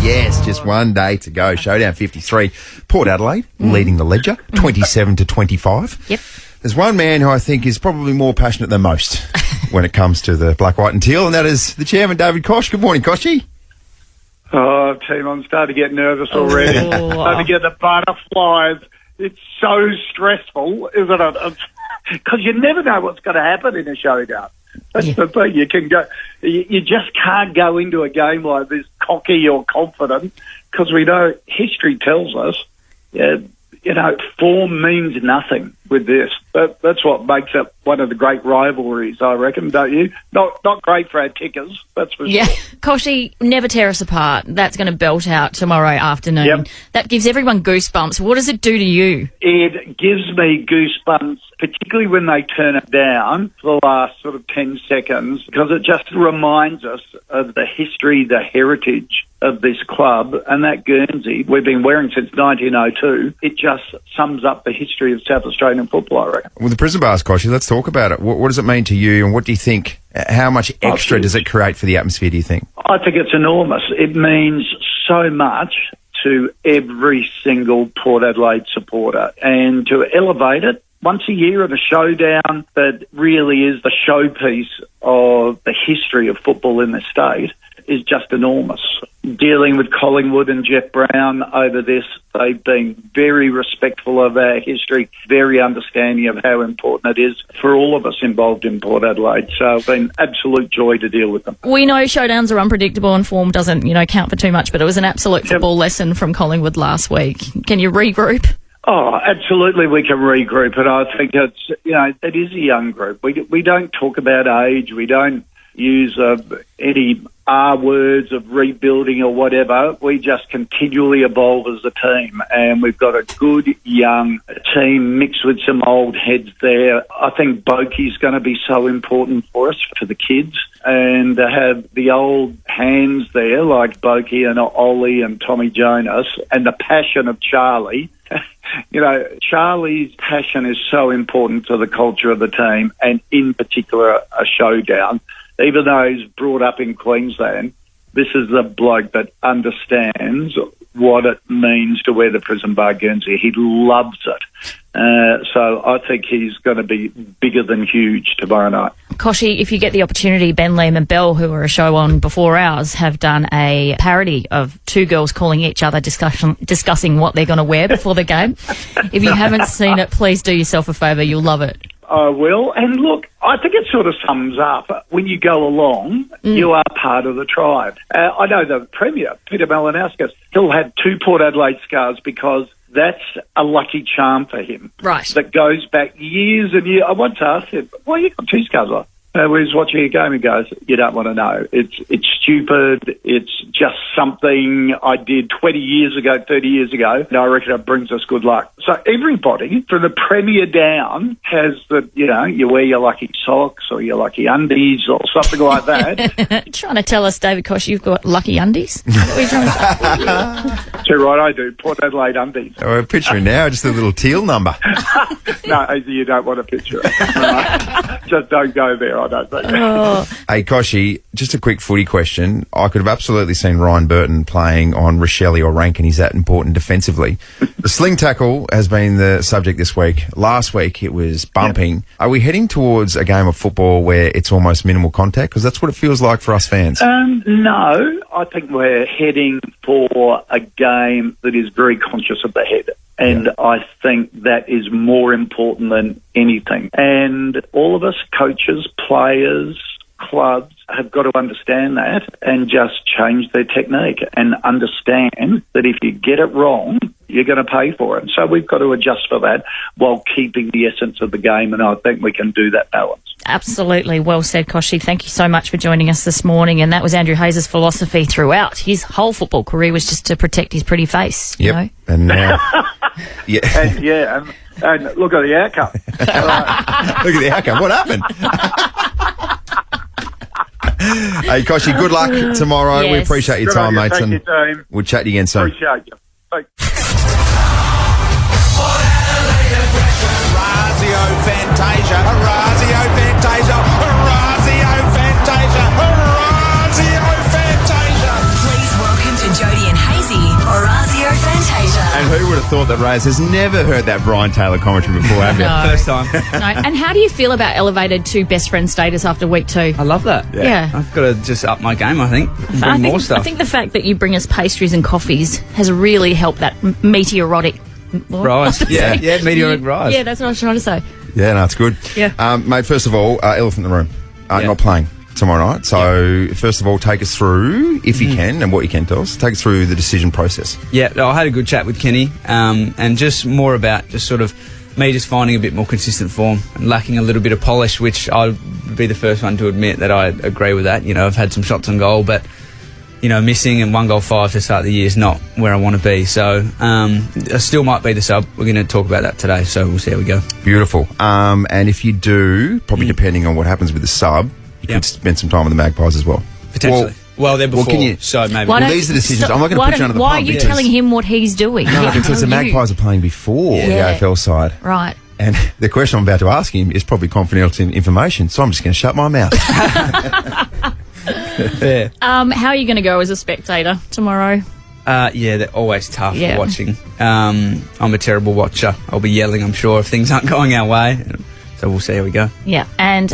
Yes, just one day to go. Showdown 53. Port Adelaide leading the ledger, 27-25. Yep. There's one man who I think is probably more passionate than most when it comes to the black, white and teal, and that is the chairman, David Koch. Good morning, Kochy. Oh, team, I'm starting to get nervous already. Starting to get the butterflies. It's so stressful, isn't it? Because you never know what's going to happen in a showdown. That's the thing. You just can't go into a game like this cocky or confident, because we know history tells us, form means nothing with this. That's what makes it one of the great rivalries, I reckon, don't you? Not great for our kickers, that's for sure. Koshy, never tear us apart. That's going to belt out tomorrow afternoon. Yep. That gives everyone goosebumps. What does it do to you? It gives me goosebumps, particularly when they turn it down for the last sort of 10 seconds, because it just reminds us of the history, the heritage of this club, and that Guernsey we've been wearing since 1902. It just sums up the history of South Australian football, I reckon. Well, the prison bars, Koshy, let's talk about it. What does it mean to you, and what do you think, how much extra does it create for the atmosphere, do you think? I think it's enormous. It means so much to every single Port Adelaide supporter, and to elevate it once a year at a showdown that really is the showpiece of the history of football in the state is just enormous. Dealing with Collingwood and Jeff Brown over this, they've been very respectful of our history, very understanding of how important it is for all of us involved in Port Adelaide. So it's been absolute joy to deal with them. We know showdowns are unpredictable and form doesn't, count for too much, but it was an absolute football lesson from Collingwood last week. Can you regroup? Oh, absolutely we can regroup, and I think it's, it is a young group. We don't talk about age, we don't use any R words of rebuilding or whatever. We just continually evolve as a team, and we've got a good young team mixed with some old heads there. I think Bokey's going to be so important for us, for the kids, and to have the old hands there like Bokey and Ollie and Tommy Jonas, and the passion of Charlie. Charlie's passion is so important to the culture of the team, and in particular a showdown. Even though he's brought up in Queensland, this is the bloke that understands what it means to wear the prison bar Guernsey. He loves it. So I think he's going to be bigger than huge tomorrow night. Koshy, if you get the opportunity, Ben Liam and Belle, who were a show on before ours, have done a parody of two girls calling each other, discussing what they're going to wear before the game. If you haven't seen it, please do yourself a favour. You'll love it. I will. And look, I think it sort of sums up, when you go along, you are part of the tribe. I know the Premier, Peter Malinauskas, he'll have 2 Port Adelaide scars because that's a lucky charm for him. Right. That goes back years and years. I once asked him, why you got 2 scars? We was watching a game, he goes, you don't want to know. It's stupid. It's just something I did 20 years ago, 30 years ago, and I reckon it brings us good luck. So everybody, from the Premier down, has you wear your lucky socks or your lucky undies or something like that. You're trying to tell us, David Koch, you've got lucky undies? Is that what you're trying to say? Too right, I do. Port Adelaide undies. Oh, we're picturing now just a little teal number. No, you don't want to picture it. Just don't go there, I don't think. Oh. Hey, Koshy, just a quick footy question. I could have absolutely seen Ryan Burton playing on Rochelle or Rankin. He's that important defensively. The sling tackle has been the subject this week. Last week it was bumping. Yep. Are we heading towards a game of football where it's almost minimal contact? Because that's what it feels like for us fans. No, I think we're heading for a game that is very conscious of the head. And I think that is more important than anything. And all of us, coaches, players, clubs, have got to understand that and just change their technique and understand that if you get it wrong, you're going to pay for it. So we've got to adjust for that while keeping the essence of the game, and I think we can do that balance. Absolutely. Well said, Koshy. Thank you so much for joining us this morning. And that was Andrew Hayes' philosophy throughout. His whole football career was just to protect his pretty face. Yep. You know? And now... And look at the outcome. Look at the outcome. What happened? Hey, Koshy, good luck tomorrow. Yes. We appreciate your Good time, on you. mates. Thank And you, team. we'll chat to you again soon. Appreciate you. Bye. Orazio Fantasia, Orazio Fantasia, Orazio Fantasia, Orazio Fantasia. Please thought that Raz has never heard that Brian Taylor commentary before, have you? No. First time. No. And how do you feel about elevated to best friend status after week 2? I love that. Yeah. I've got to just up my game, I think. Bring more stuff. I think the fact that you bring us pastries and coffees has really helped that meteoric Rise. Yeah, meteoric rise. Yeah, that's what I was trying to say. Yeah, no, it's good. Yeah. Mate, first of all, elephant in the room. Not playing tomorrow night. So, first of all, take us through, if you can, and what you can tell us, take us through the decision process. Yeah, I had a good chat with Kenny, and just more about just sort of me just finding a bit more consistent form and lacking a little bit of polish, which I'd be the first one to admit that I agree with that. You know, I've had some shots on goal, but, you know, missing and 1 goal 5 to start the year is not where I want to be. So, I still might be the sub. We're going to talk about that today, so we'll see how we go. Beautiful. And if you do, probably depending on what happens with the sub, you could spend some time with the Magpies as well. Potentially. Well, they're before, so maybe. These are decisions. I'm not going to put you under the Why pump. are you telling him what he's doing? No, because the Magpies are playing before the AFL side. Right. And the question I'm about to ask him is probably confidential information, so I'm just going to shut my mouth. Yeah. How are you going to go as a spectator tomorrow? Yeah, they're always tough Yeah. watching. I'm a terrible watcher. I'll be yelling, I'm sure, if things aren't going our way. So we'll see how we go. Yeah, and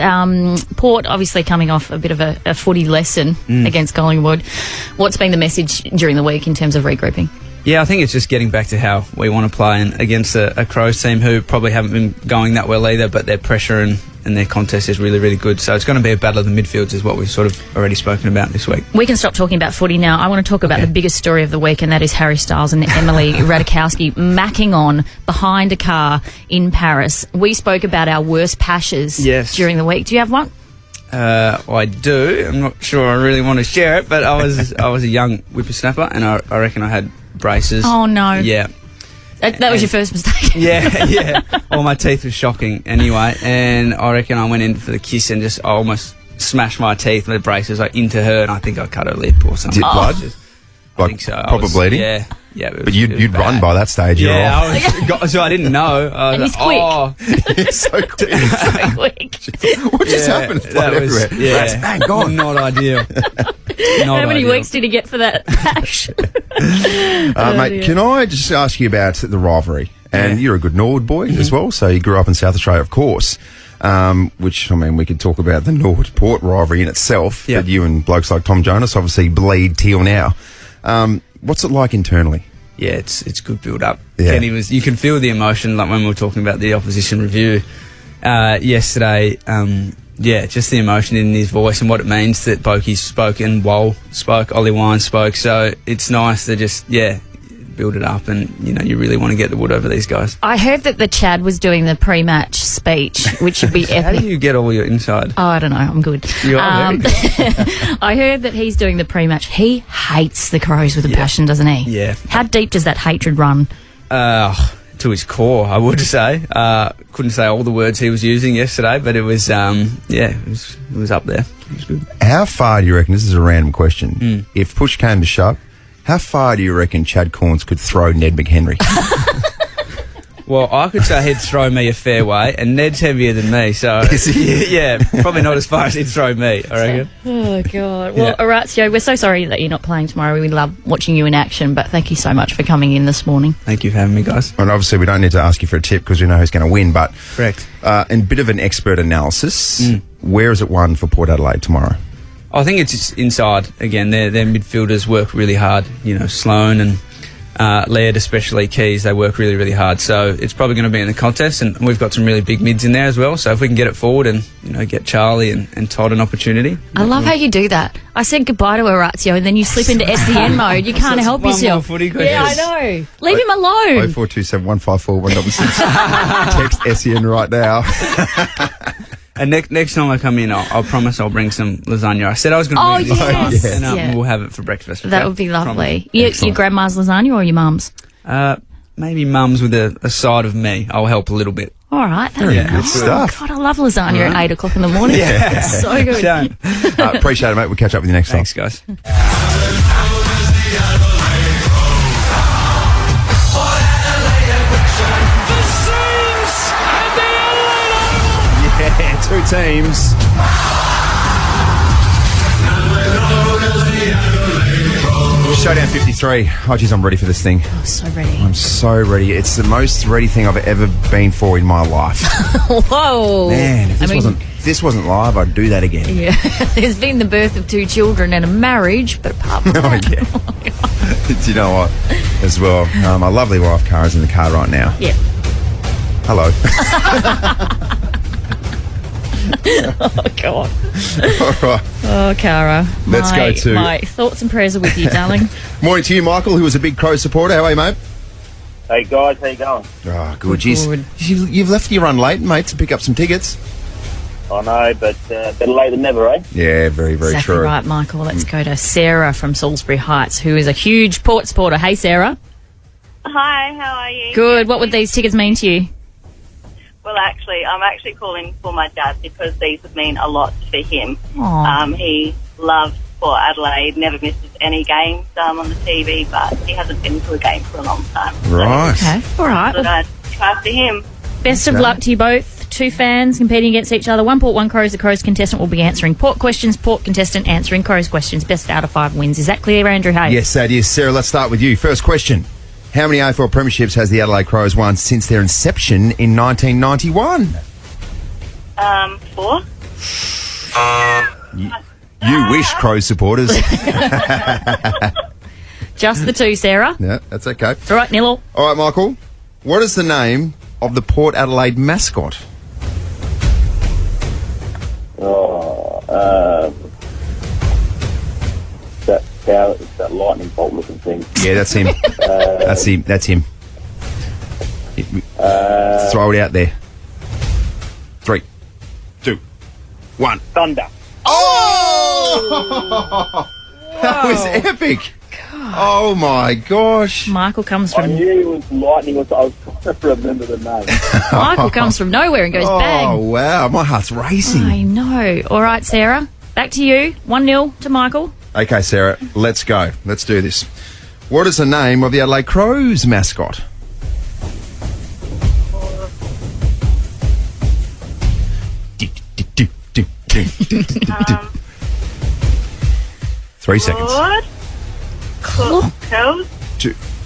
Port obviously coming off a bit of a footy lesson against Collingwood. What's been the message during the week in terms of regrouping? Yeah, I think it's just getting back to how we want to play and against a Crows team who probably haven't been going that well either, but their pressure and their contest is really, really good. So it's going to be a battle of the midfields is what we've sort of already spoken about this week. We can stop talking about footy now. I want to talk about the biggest story of the week, and that is Harry Styles and Emily Ratajkowski macking on behind a car in Paris. We spoke about our worst pashes during the week. Do you have one? I do. I'm not sure I really want to share it, but I was a young whippersnapper, and I reckon I had braces. Oh, no. Yeah. That was your first mistake. Yeah. All my teeth were shocking anyway, and I reckon I went in for the kiss and I almost smashed my teeth with the braces into her, and I think I cut her lip or something. Did blood? I think so. Proper bleeding? Yeah. But you'd run by that stage. So I didn't know. And he's quick. He's so quick. So quick. What just happened? It's blood everywhere. Yeah. Bang, gone. Not ideal. How many weeks did he get for that pash? Mate, can I just ask you about the rivalry? And you're a good Norwood boy as well, so you grew up in South Australia, of course. Which, I mean, we could talk about the Norwood-Port rivalry in itself, but you and blokes like Tom Jonas obviously bleed till now. What's it like internally? Yeah, it's good build-up. Yeah. Kenny you can feel the emotion, like when we were talking about the opposition review yesterday. Just the emotion in his voice and what it means that Boakey spoke and Wall spoke, Ollie Wine spoke. So it's nice to just, build it up, and you really want to get the wood over these guys. I heard that the Chad was doing the pre-match speech, which should be epic. How do you get all your inside? Oh, I don't know. I'm good. You are very good. I heard that he's doing the pre-match. He hates the Crows with a passion, doesn't he? Yeah. How deep does that hatred run? To his core, I would say. Couldn't say all the words he was using yesterday, but it was, it was up there. It was good. How far do you reckon, this is a random question, if push came to shove, how far do you reckon Chad Corns could throw Ned McHenry? Well, I could say he'd throw me a fair way, and Ned's heavier than me, so probably not as far as he'd throw me, I reckon. Oh, God. Well, Orazio, we're so sorry that you're not playing tomorrow. We love watching you in action, but thank you so much for coming in this morning. Thank you for having me, guys. And obviously we don't need to ask you for a tip because we know who's going to win, but Correct. in a bit of an expert analysis, where is it won for Port Adelaide tomorrow? I think it's inside again. Their midfielders work really hard. Sloan and Laird, especially Keys, they work really, really hard. So it's probably going to be in the contest, and we've got some really big mids in there as well. So if we can get it forward and get Charlie and Todd an opportunity. I love how you do that. I said goodbye to Orazio, and then you slip into SDN mode. You can't help One yourself. more footy question. Yeah, I know. Leave him alone. 0427 154 166. Text SEN right now. And next time I come in, I'll promise I'll bring some lasagna. I said I was going to bring this time, and we'll have it for breakfast. Okay? That would be lovely. Your grandma's lasagna or your mum's? Maybe mum's with a side of me. I'll help a little bit. All right. Very good stuff. God, I love lasagna at 8 o'clock in the morning. It's so good. Shame. Appreciate it, mate. We'll catch up with you next time. Thanks, guys. Yeah, two teams. Showdown 53. Oh, geez, I'm ready for this thing. I'm so ready. I'm so ready. It's the most ready thing I've ever been for in my life. Whoa. Man, if this wasn't live, I'd do that again. Yeah, there's been the birth of 2 children and a marriage, but apart from that... Yeah. Do you know what? As well, my lovely wife, Cara's in the car right now. Yeah. Hello. Oh, God. All right. Oh, Cara. Let's go to... My thoughts and prayers are with you, darling. Morning to you, Michael, who was a big Crow supporter. How are you, mate? Hey guys, how you going? Oh, good. Jeez. Good. You've left your run late, mate, to pick up some tickets. I know, but better late than never, eh? Yeah, very, very Exactly true. right, Michael. Let's go to Sarah from Salisbury Heights, who is a huge Port supporter. Hey, Sarah. Hi, how are you? Good. What would these tickets mean to you? Well, actually, I'm actually calling for my dad because these would mean a lot for him. Aw. He loves Port Adelaide, never misses any games on the TV, but he hasn't been to a game for a long time. Right. Okay. All right. So I'd try for him. Best of luck to you both. 2 fans competing against each other. 1 Port, 1 Crows. The Crows contestant will be answering Port questions. Port contestant answering Crows questions. Best out of 5 wins. Is that clear, Andrew Hayes? Yes, that is. Sarah, let's start with you. First question. How many AFL premierships has the Adelaide Crows won since their inception in 1991? 4. You wish, Crows supporters. Just the 2, Sarah. Yeah, that's okay. All right, Nilo. All right, Michael. What is the name of the Port Adelaide mascot? That lightning bolt looking thing. Yeah, that's him. That's him. Throw it out there. 3, 2, 1. Thunder. Oh! That was epic. Oh my gosh. Michael comes I from knew it was lightning. I was trying to remember the name. Michael comes from nowhere and goes Oh bang. wow, my heart's racing. I know. All right, Sarah. Back to you. 1-0 to Michael. Okay, Sarah, let's go. Let's do this. What is the name of the Adelaide Crows mascot? Three seconds. Claude. Curls.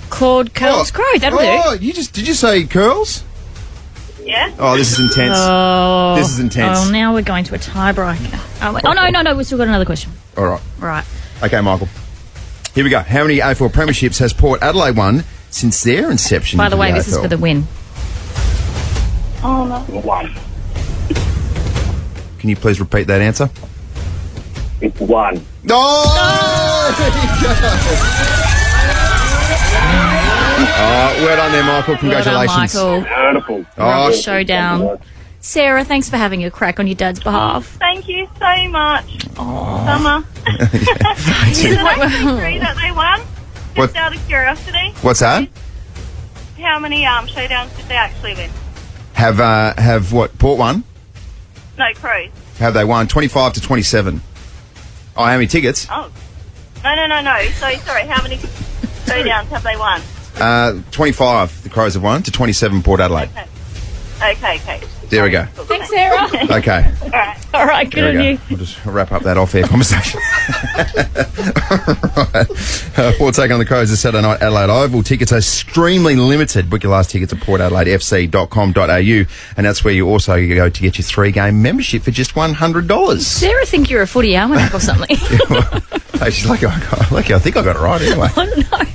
Claude Curls Crow. That'll Oh, did you say curls? Yeah. Oh, this is intense. do. This is intense. Oh, now we're going to a tiebreaker. No. We've still got another question. All right. Right. Okay, Michael. Here we go. How many AFL premierships has Port Adelaide won since their inception? By the into way, the this is AFL? for the win. Oh, no. 1. Can you please repeat that answer? It's 1. Oh, well done there, Michael. Congratulations. Well done, Michael. Beautiful. Oh, Showdown. Sarah, thanks for having a crack on your dad's behalf. Thank you so much. Summer. Is it actually true that they won? What? Just out of curiosity. What's that? How many showdowns did they actually win? Have what? Port won? No, Crows. Have they won 25 to 27? Oh, how many tickets? Oh. No. So, sorry, how many showdowns have they won? 25 the Crows have won to 27 Port Adelaide. Okay. There we go. Thanks, Sarah. Okay. All right, good There on we you. go. We'll just wrap up that off-air conversation. Right. Port take on the Crows this Saturday night, Adelaide Oval. Tickets are extremely limited. Book your last tickets at portadelaideFC.com.au, and that's where you also go to get your 3-game membership for just $100. Sarah think you're a footy almanac or something. Hey, she's lucky I think I got it right anyway. I don't know.